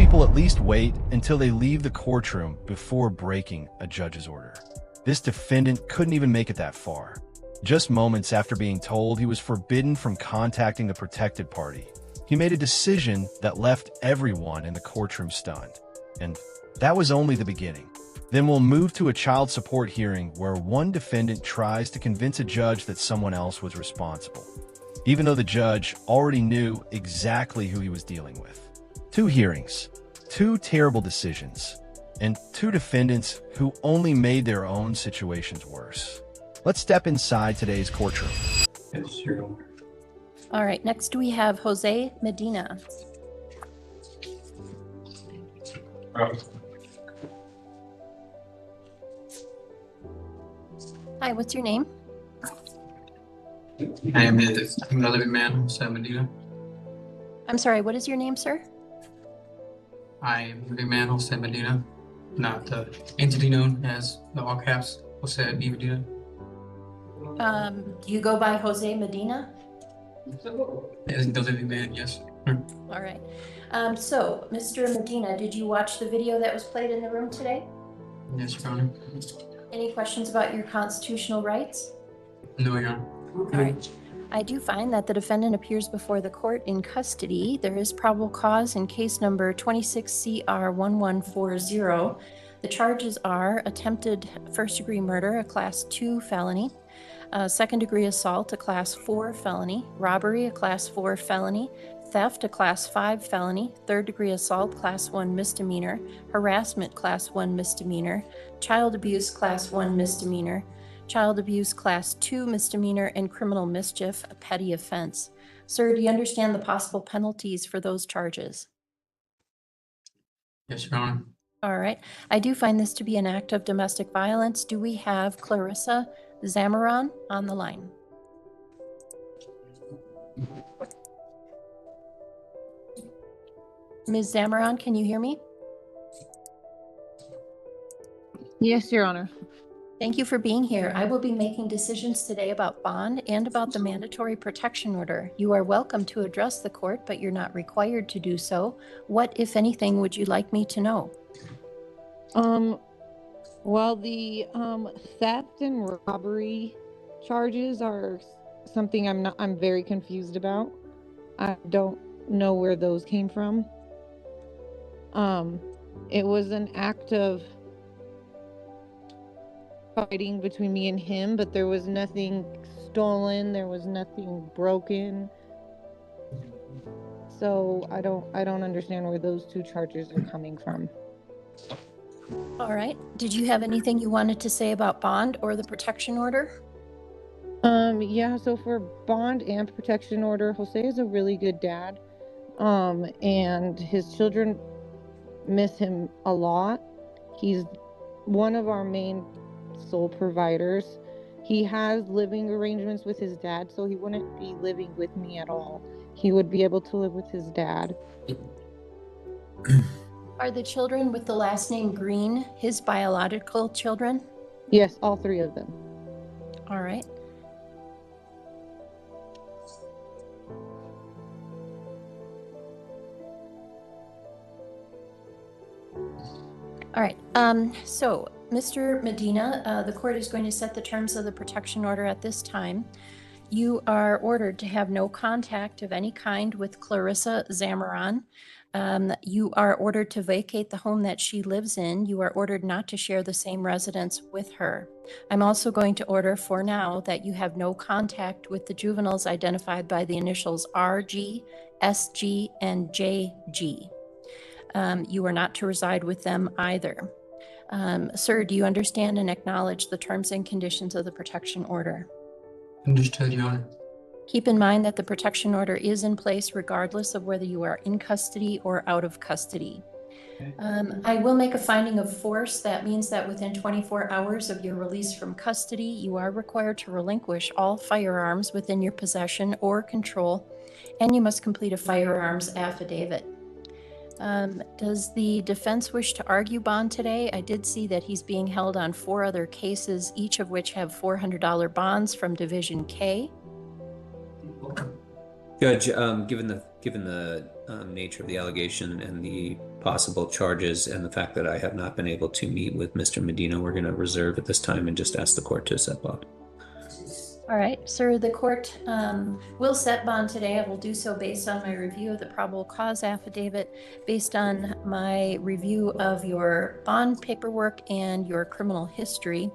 people at least wait until they leave the courtroom before breaking a judge's order. This defendant couldn't even make it that far. Just moments after being told he was forbidden from contacting the protected party, he made a decision that left everyone in the courtroom stunned. And that was only the beginning. Then we'll move to a child support hearing where one defendant tries to convince a judge that someone else was responsible, even though the judge already knew exactly who he was dealing with. 2 hearings, 2 terrible decisions, and 2 defendants who only made their own situations worse. Let's step inside today's courtroom. Yes, Your Honor. All right, next we have Jose Medina. Hi, what's your name? I am the living man, Jose Medina. I'm sorry, what is your name, sir? I am the living man, Jose Medina, not the entity known as the all caps Jose D. Medina. Do you go by Jose Medina? As the living man, yes. All right. So, Mr. Medina, did you watch the video that was played in the room today? Yes, Your Honor. Any questions about your constitutional rights? No, Your Honor. All right. I do find that the defendant appears before the court in custody. There is probable cause in case number 26CR1140. The charges are attempted first-degree murder, a Class 2 felony, second-degree assault, a Class 4 felony, robbery, a Class 4 felony, theft, a Class 5 felony, third-degree assault, Class 1 misdemeanor, harassment, Class 1 misdemeanor, child abuse, Class 1 misdemeanor, child abuse, Class 2 misdemeanor, and criminal mischief, a petty offense. Sir, do you understand the possible penalties for those charges? Yes, Your Honor. All right. I do find this to be an act of domestic violence. Do we have Clarissa Zamaron on the line? Ms. Zamaron, can you hear me? Yes, Your Honor. Thank you for being here. I will be making decisions today about bond and about the mandatory protection order. You are welcome to address the court, but you're not required to do so. What, if anything, would you like me to know? Well, the theft and robbery charges are something I'm very confused about. I don't know where those came from. It was an act of fighting between me and him, but there was nothing stolen, there was nothing broken. So I don't understand where those 2 charges are coming from. All right. Did you have anything you wanted to say about bond or the protection order? Yeah, so for bond and protection order, Jose is a really good dad. And his children miss him a lot. He's one of our main sole providers. He has living arrangements with his dad, so he wouldn't be living with me at all. He would be able to live with his dad. Are the children with the last name Green his biological children? Yes, all 3 of them. All right. All right. So, Mr. Medina, the court is going to set the terms of the protection order at this time. You are ordered to have no contact of any kind with Clarissa Zamaron. You are ordered to vacate the home that she lives in. You are ordered not to share the same residence with her. I'm also going to order for now that you have no contact with the juveniles identified by the initials RG, SG, and JG. You are not to reside with them either. Sir, do you understand and acknowledge the terms and conditions of the protection order? Understood, Your Honor. Keep in mind that the protection order is in place regardless of whether you are in custody or out of custody. I will make a finding of force. That means that within 24 hours of your release from custody, you are required to relinquish all firearms within your possession or control, and you must complete a firearms affidavit. Does the defense wish to argue bond today? I did see that he's being held on 4 other cases, each of which have $400 bonds from Division K. Judge, given the nature of the allegation and the possible charges and the fact that I have not been able to meet with Mr. Medina, we're going to reserve at this time and just ask the court to set bond. All right, sir, the court will set bond today. I will do so based on my review of the probable cause affidavit, based on my review of your bond paperwork and your criminal history.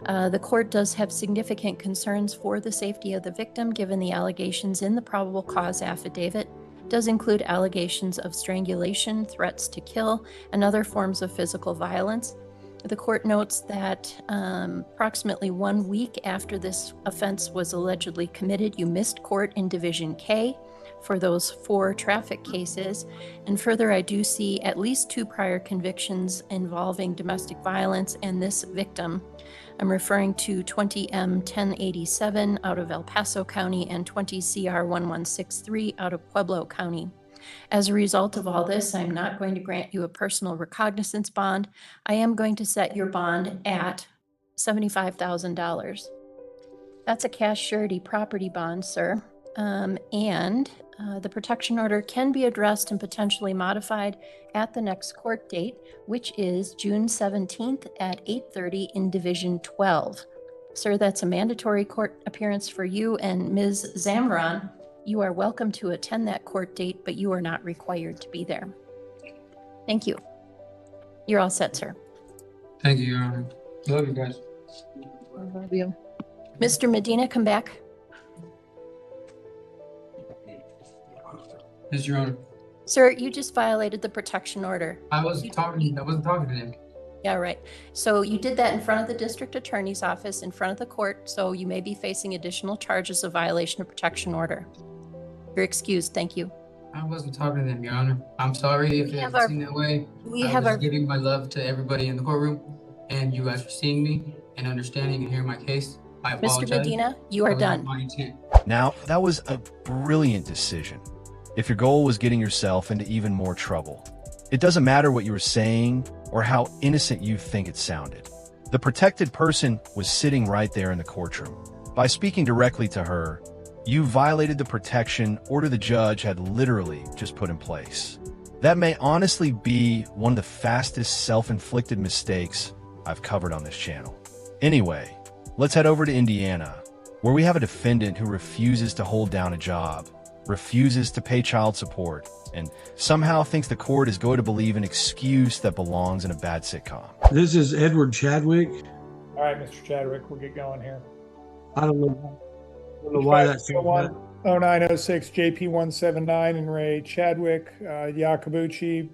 The court does have significant concerns for the safety of the victim, given the allegations in the probable cause affidavit. It does include allegations of strangulation, threats to kill, and other forms of physical violence. The court notes that approximately 1 week after this offense was allegedly committed, you missed court in Division K for those 4 traffic cases. And further, I do see at least 2 prior convictions involving domestic violence and this victim. I'm referring to 20M 1087 out of El Paso County and 20 CR 1163 out of Pueblo County. As a result of all this, I'm not going to grant you a personal recognizance bond. I am going to set your bond at $75,000. That's a cash surety property bond, sir. The protection order can be addressed and potentially modified at the next court date, which is June 17th at 8:30 in Division 12. Sir, that's a mandatory court appearance for you and Ms. Zamron. You are welcome to attend that court date, but you are not required to be there. Thank you. You're all set, sir. Thank you, Your Honor. Love you guys. I love you. Mr. Medina, come back. Yes, Your Honor. Sir, you just violated the protection order. I wasn't talking to him. Yeah, right. So you did that in front of the district attorney's office, in front of the court, so you may be facing additional charges of violation of protection order. You're excused. Thank you. I wasn't talking to them, Your Honor. I'm sorry if it seemed that way. I was giving my love to everybody in the courtroom, and you guys for seeing me and understanding and hearing my case. I apologize. Mr. Medina, you are done. My intent. Now, that was a brilliant decision. If your goal was getting yourself into even more trouble, it doesn't matter what you were saying or how innocent you think it sounded. The protected person was sitting right there in the courtroom. By speaking directly to her, you violated the protection order the judge had literally just put in place. That may honestly be one of the fastest self-inflicted mistakes I've covered on this channel. Anyway, let's head over to Indiana, where we have a defendant who refuses to hold down a job, refuses to pay child support, and somehow thinks the court is going to believe an excuse that belongs in a bad sitcom. This is Edward Chadwick. All right, Mr. Chadwick, we'll get going here. I don't know why that's 0906 JP 179 and Ray Chadwick, Yakabuchi.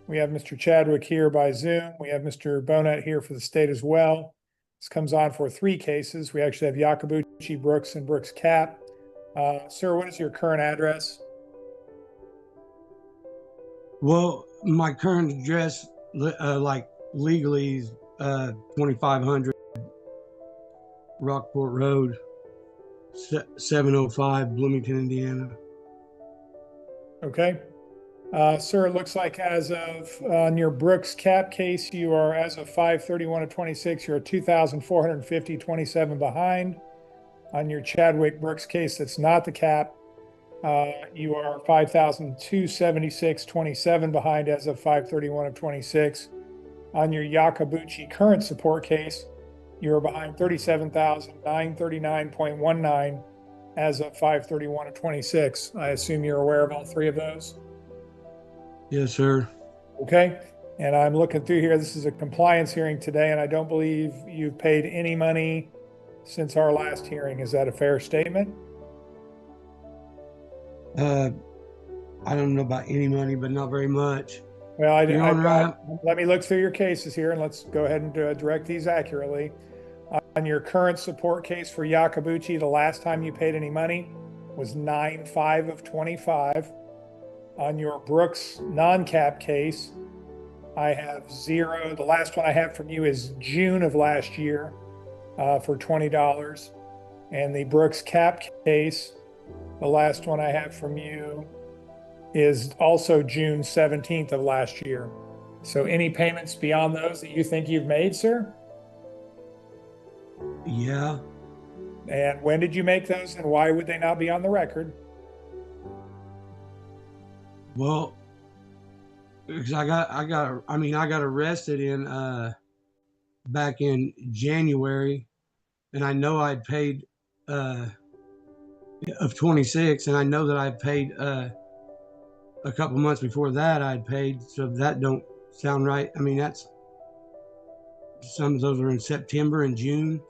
We have Mr. Chadwick here by Zoom. We have Mr. Bonet here for the state as well. This comes on for 3 cases. We actually have Yakabuchi, Brooks, and Brooks Cap. Sir, what is your current address? Well, my current address, like legally, is 2500 Rockport Road, 705 Bloomington, Indiana. Okay. Sir, it looks like as of on your Brooks Cap case, you are, as of 5/31/26, you're 2,450.27 behind. On your Chadwick Brooks case, that's not the cap. You are 5,276.27 behind as of 5/31/26. On your Yakabuchi current support case, you're behind 37,939.19 as of 5/31/26. I assume you're aware of all 3 of those. Yes, sir. Okay. And I'm looking through here. This is a compliance hearing today, and I don't believe you've paid any money since our last hearing. Is that a fair statement? I don't know about any money, but not very much. Well, Right. Let me look through your cases here, and let's go ahead and direct these accurately. On your current support case for Yakabuchi, the last time you paid any money was 9/5/25. On your Brooks non-cap case, I have 0. The last one I have from you is June of last year for $20. And the Brooks cap case, the last one I have from you is also June 17th of last year. So any payments beyond those that you think you've made, sir? Yeah. And when did you make those, and why would they not be on the record? Well, because I got arrested in back in January, and I know I'd paid of 26, and I know that I paid a couple months before that I'd paid, so that don't sound right. I mean, that's some of those are in September and June.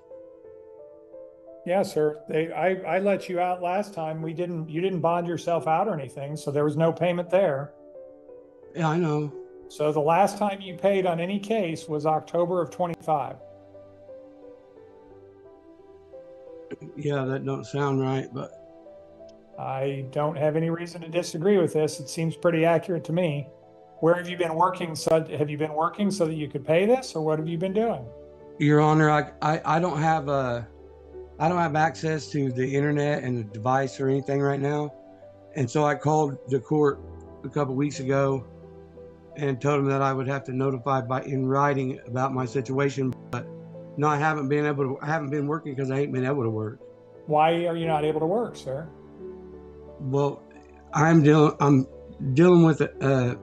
Yeah, sir. I let you out last time. You didn't bond yourself out or anything, so there was no payment there. Yeah, I know. So the last time you paid on any case was October of 25. Yeah, that don't sound right, but I don't have any reason to disagree with this. It seems pretty accurate to me. Where have you been working? So have you been working so that you could pay this, or what have you been doing? Your Honor, I don't have access to the internet and the device or anything right now, and so I called the court a couple weeks ago and told them that I would have to notify in writing about my situation. But no, I haven't been working because I ain't been able to work. Why are you not able to work, sir? Well, I'm dealing with an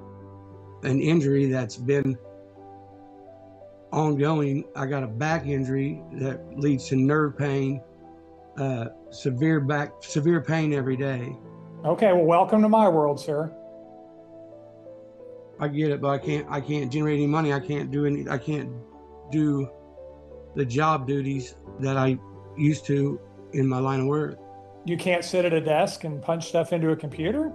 injury that's been ongoing. I got a back injury that leads to nerve pain, severe pain every day. Okay, well, welcome to my world, sir. I get it, but I can't generate any money. I can't do the job duties that I used to in my line of work. You can't sit at a desk and punch stuff into a computer?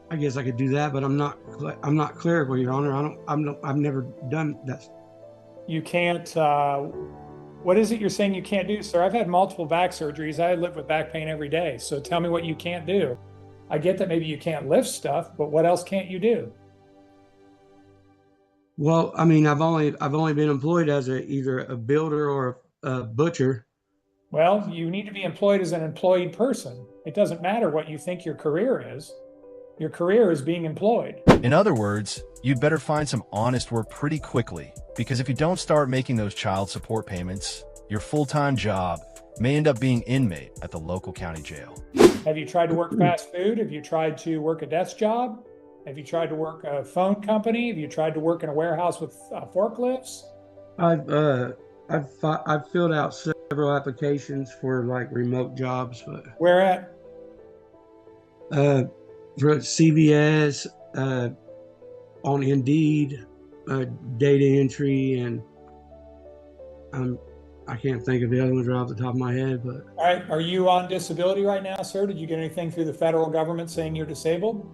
I guess I could do that, but I'm not clerical, Your Honor. I've never done that. You can't. What is it you're saying you can't do, sir? I've had multiple back surgeries. I live with back pain every day. So tell me what you can't do. I get that maybe you can't lift stuff, but what else can't you do? Well, I mean, I've only been employed as either a builder or a butcher. Well, you need to be employed as an employed person. It doesn't matter what you think your career is. Your career is being employed. In other words, you'd better find some honest work pretty quickly, because if you don't start making those child support payments, your full-time job may end up being inmate at the local county jail. Have you tried to work fast food? Have you tried to work a desk job? Have you tried to work a phone company? Have you tried to work in a warehouse with forklifts? I've filled out several applications for like remote jobs, but where at? For CVS, on Indeed, data entry, and I can't think of the other ones right off the top of my head. But all right, are you on disability right now, sir? Did you get anything through the federal government saying you're disabled?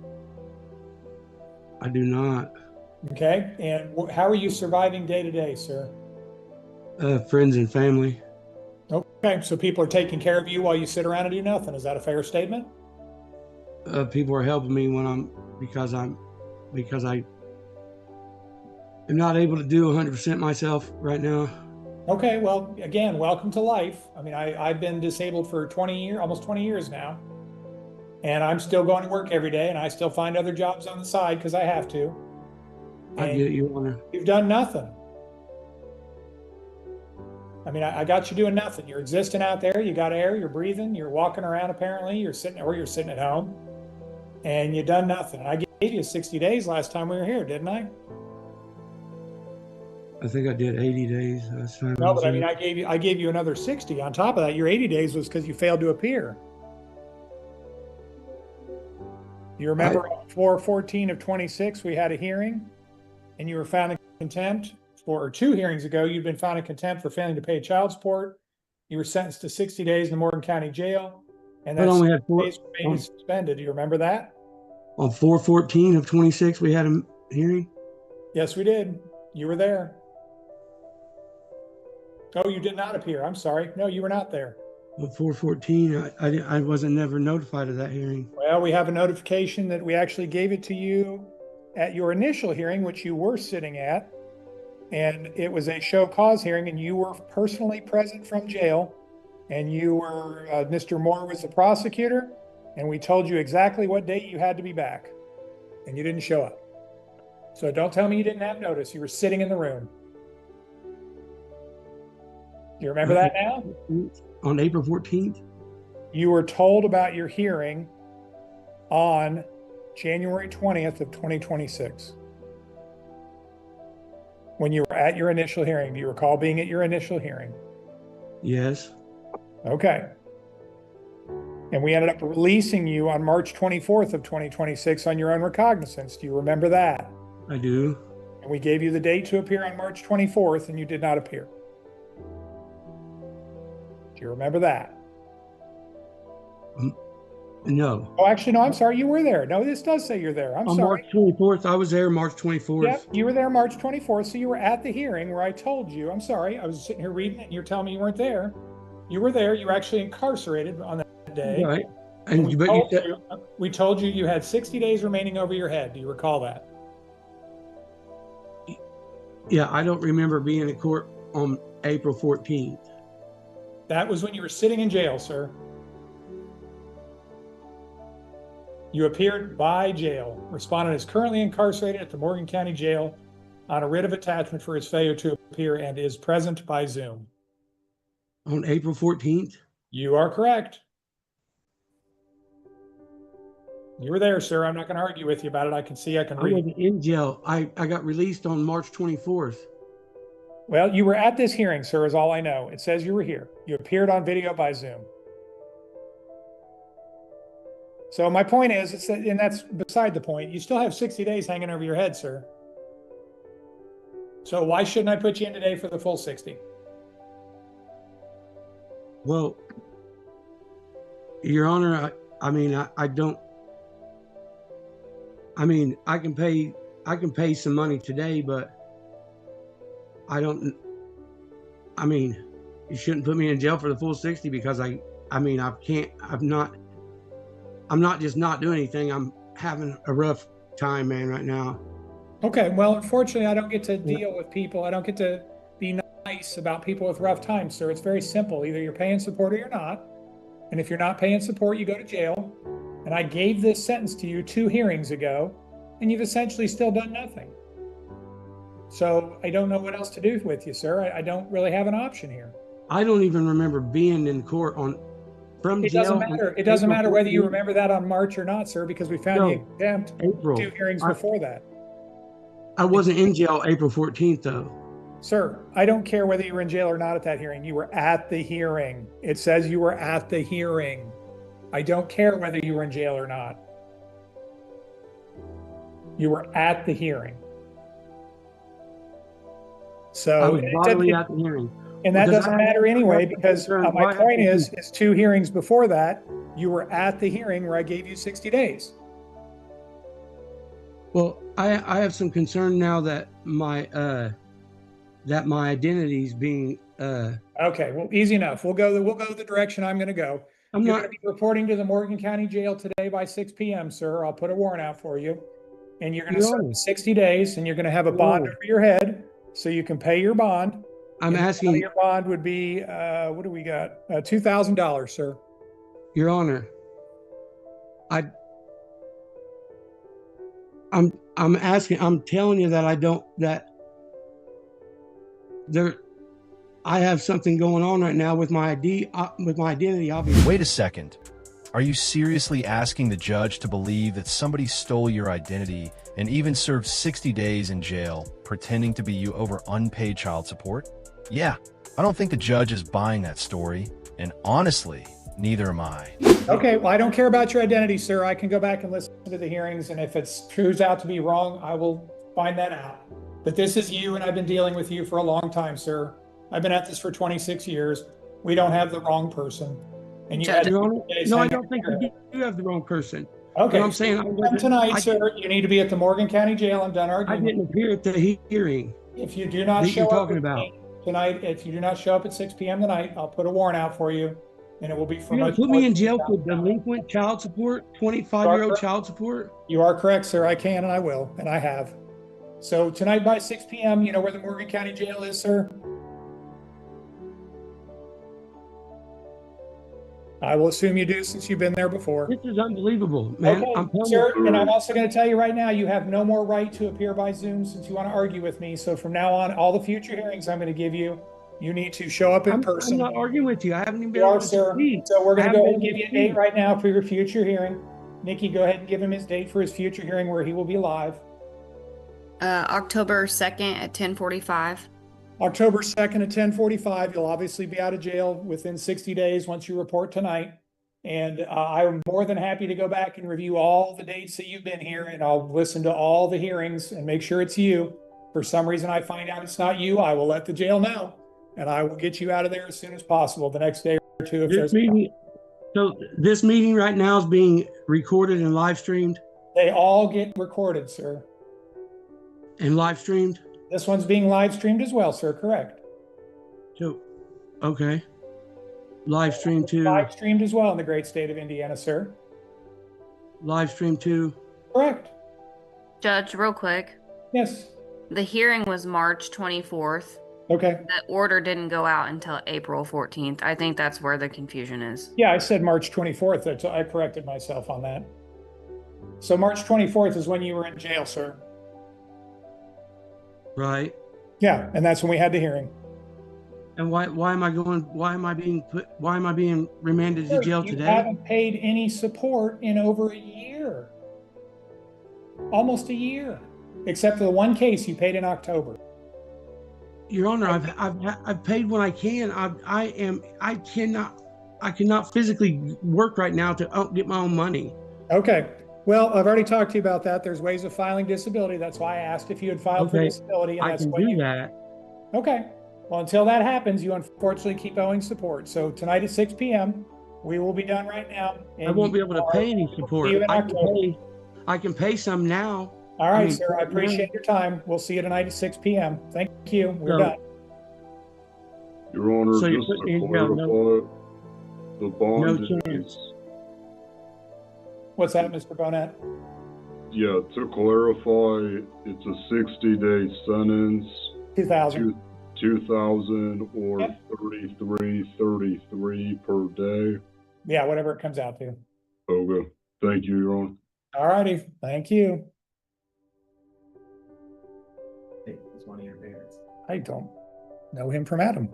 I do not. Okay, and how are you surviving day to day, sir? Friends and family. Okay, so people are taking care of you while you sit around and do nothing. Is that a fair statement? People are helping me because I am not able to do 100% myself right now. Okay, well, again, welcome to life. I mean, I've been disabled for 20 years, almost 20 years now, and I'm still going to work every day, and I still find other jobs on the side because I have to. I get you, Honor. You've done nothing. I mean, I got you doing nothing. You're existing out there. You got air. You're breathing. You're walking around. Apparently, you're sitting at home, and you've done nothing. I gave you 60 days last time we were here, didn't I? I think I did 80 days last time. No, but I mean, I gave you another 60 on top of that. Your 80 days was because you failed to appear. You remember on 4/14 of 26, we had a hearing, and you were found in contempt. Or 2 hearings ago, you'd been found in contempt for failing to pay child support. You were sentenced to 60 days in the Morgan County Jail, and that's only had 4 days remaining suspended. Do you remember that? On 4/14 of 26, we had a hearing. Yes, we did. You were there. Oh, you did not appear. I'm sorry. No, you were not there. On 4/14, I wasn't never notified of that hearing. Well, we have a notification that we actually gave it to you at your initial hearing, which you were sitting at. And it was a show cause hearing, and you were personally present from jail, and you were, Mr. Moore was the prosecutor, and we told you exactly what date you had to be back, and you didn't show up. So don't tell me you didn't have notice. You were sitting in the room. You remember that now? On April 14th? You were told about your hearing on January 20th of 2026. When you were at your initial hearing. Do you recall being at your initial hearing? Yes. Okay. And we ended up releasing you on March 24th of 2026 on your own recognizance. Do you remember that? I do. And we gave you the date to appear on March 24th, and you did not appear. Do you remember that? No. Oh, actually, no, I'm sorry. You were there. No, this does say you're there. I'm on sorry. March 24th, I was there March 24th. Yep, you were there March 24th. So you were at the hearing where I told you, I'm sorry, I was sitting here reading it and you're telling me you weren't there. You were there. You were actually incarcerated on that day. Right. And we told you you had 60 days remaining over your head. Do you recall that? Yeah, I don't remember being in court on April 14th. That was when you were sitting in jail, sir. You appeared by jail. Respondent is currently incarcerated at the Morgan County Jail on a writ of attachment for his failure to appear and is present by Zoom. On April 14th? You are correct. You were there, sir. I'm not going to argue with you about it. I can see, I can read. I wasn't in jail. I got released on March 24th. Well, you were at this hearing, sir, is all I know. It says you were here. You appeared on video by Zoom. So my point is, and that's beside the point, you still have 60 days hanging over your head, sir. So why shouldn't I put you in today for the full 60? Well, Your Honor, I can pay some money today, but you shouldn't put me in jail for the full 60 because I'm not just not doing anything. I'm having a rough time, man, right now. Okay, well, unfortunately, I don't get to deal with people. I don't get to be nice about people with rough times, sir. It's very simple. Either you're paying support or you're not. And if you're not paying support, you go to jail. And I gave this sentence to you 2 hearings ago, and you've essentially still done nothing. So I don't know what else to do with you, sir. I don't really have an option here. I don't even remember being in court from jail. It doesn't matter. It doesn't matter whether you remember that on March or not, sir, because we found you exempt April. 2 hearings before that. I wasn't in jail April 14th, though. Sir, I don't care whether you were in jail or not at that hearing. You were at the hearing. It says you were at the hearing. I don't care whether you were in jail or not. You were at the hearing. So I was bodily at the hearing. And that doesn't matter anyway, because my point is 2 hearings before that, you were at the hearing where I gave you 60 days. Well, I have some concern now that my identity's being Okay, well, easy enough. We'll go the direction I'm going to go. You're going to be reporting to the Morgan County Jail today by 6 p.m., sir. I'll put a warrant out for you. And you're going to serve 60 days, and you're going to have a bond over your head so you can pay your bond. I'm asking. Your bond would be, what do we got? $2,000, sir. Your Honor, I'm asking. I'm telling you that I have something going on right now with my ID, with my identity, obviously. Wait a second. Are you seriously asking the judge to believe that somebody stole your identity and even served 60 days in jail pretending to be you over unpaid child support? Yeah, I don't think the judge is buying that story, and honestly, neither am I. Okay, well, I don't care about your identity, sir. I can go back and listen to the hearings, and if it proves out to be wrong, I will find that out. But this is you, and I've been dealing with you for a long time, sir. I've been at this for 26 years. We don't have the wrong person. And you had no, I don't think you have the wrong person. Okay, I'm saying tonight, sir, you need to be at the Morgan County Jail. I'm done arguing. I didn't appear at the hearing. If you do not show up tonight, if you do not show up at 6 p.m. tonight, I'll put a warrant out for you, and it will be for put me in jail for delinquent child support, 25-year-old child support. You are correct, sir. I can and I will, and I have. So tonight by 6 p.m., you know where the Morgan County Jail is, sir? I will assume you do, since you've been there before. This is unbelievable, man. Okay, sir, and I'm also going to tell you right now, you have no more right to appear by Zoom since you want to argue with me. So from now on, all the future hearings I'm going to give you, you need to show up in person. I'm not arguing with you. I haven't even been able to speak. So we're going to go ahead and give you a date right now for your future hearing. Nikki, go ahead and give him his date for his future hearing where he will be live. October 2nd at 10:45. October 2nd at 10:45. You'll obviously be out of jail within 60 days once you report tonight. And I'm more than happy to go back and review all the dates that you've been here, and I'll listen to all the hearings and make sure it's you. For some reason I find out it's not you, I will let the jail know, and I will get you out of there as soon as possible the next day or two if there's a problem. So this meeting right now is being recorded and live streamed? They all get recorded, sir. And live streamed? This one's being live streamed as well, sir, correct. So, okay. Live stream to? Live streamed as well in the great state of Indiana, sir. Live stream to? Correct. Judge, real quick. Yes. The hearing was March 24th. Okay. The order didn't go out until April 14th. I think that's where the confusion is. Yeah, I said March 24th. I corrected myself on that. So March 24th is when you were in jail, sir. Right. Yeah, and that's when we had the hearing. And why am I being remanded to jail today? You haven't paid any support in over a year. Almost a year. Except for the one case you paid in October. Your Honor, I've paid when I can. I cannot physically work right now to get my own money. Okay. Well, I've already talked to you about that. There's ways of filing disability. That's why I asked if you had filed for disability. And I that's can do that. Okay. Well, until that happens, you unfortunately keep owing support. So tonight at 6 p.m., we will be done right now. I won't be able to pay any support. I can pay some now. All right, sir. I appreciate your time. We'll see you tonight at 6 p.m. Thank you. We're done. Your Honor, So just to clarify, the bond is... What's that, Mr. Bonnet? Yeah, to clarify, it's a 60-day sentence. 2,000. 2,000 or 33 per day. Yeah, whatever it comes out to. Okay. Thank you, Your Honor. All righty. Thank you. He's one of your favorites. I don't know him from Adam.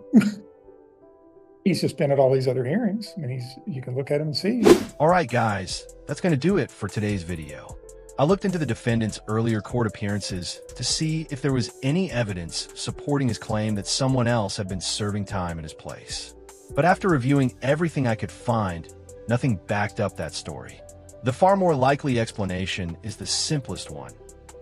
He's just been at all these other hearings. I mean, you can look at him and see. All right, guys, that's going to do it for today's video. I looked into the defendant's earlier court appearances to see if there was any evidence supporting his claim that someone else had been serving time in his place. But after reviewing everything I could find, nothing backed up that story. The far more likely explanation is the simplest one.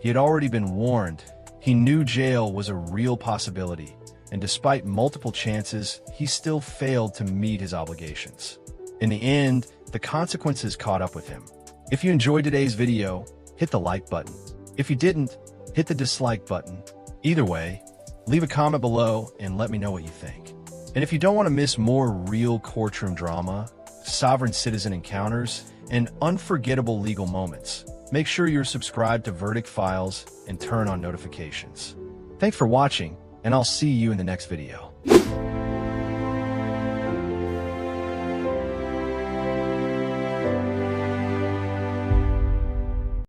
He had already been warned. He knew jail was a real possibility, and despite multiple chances, he still failed to meet his obligations. In the end, the consequences caught up with him. If you enjoyed today's video, hit the like button. If you didn't, hit the dislike button. Either way, leave a comment below and let me know what you think. And if you don't want to miss more real courtroom drama, sovereign citizen encounters, and unforgettable legal moments, make sure you're subscribed to Verdict Files and turn on notifications. Thanks for watching, and I'll see you in the next video.